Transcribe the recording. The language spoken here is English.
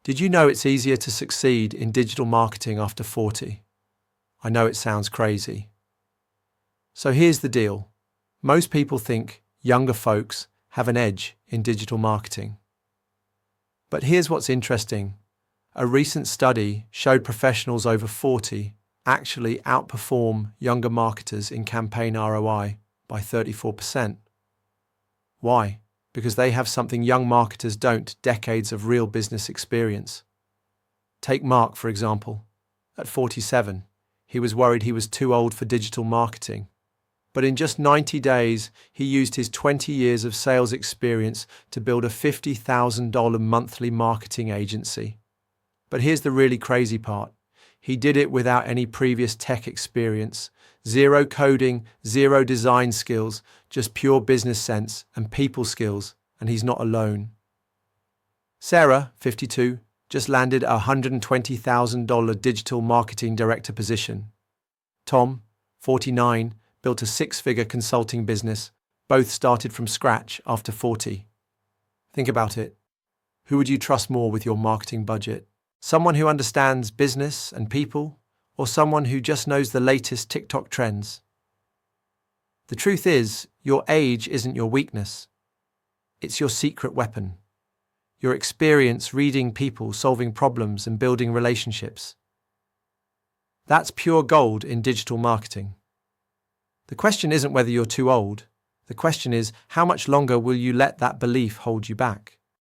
Did you know it's easier to succeed in digital marketing after 40? I know it sounds crazy. So here's the deal. Most people think younger folks have an edge in digital marketing. But here's what's interesting. A recent study showed professionals over 40 actually outperform younger marketers in campaign ROI by 34%. Why? Because they have something young marketers don't: decades of real business experience. Take Mark, for example. At 47, he was worried he was too old for digital marketing. But in just 90 days, he used his 20 years of sales experience to build a $50,000 monthly marketing agency. But here's the really crazy part. He did it without any previous tech experience, zero coding, zero design skills, just pure business sense and people skills, and he's not alone. Sarah, 52, just landed a $120,000 digital marketing director position. Tom, 49, built a six-figure consulting business. Both started from scratch after 40. Think about it. Who would you trust more with your marketing budget? Someone who understands business and people, or someone who just knows the latest TikTok trends? The truth is, your age isn't your weakness. It's your secret weapon. Your experience reading people, solving problems, and building relationships. That's pure gold in digital marketing. The question isn't whether you're too old. The question is, how much longer will you let that belief hold you back?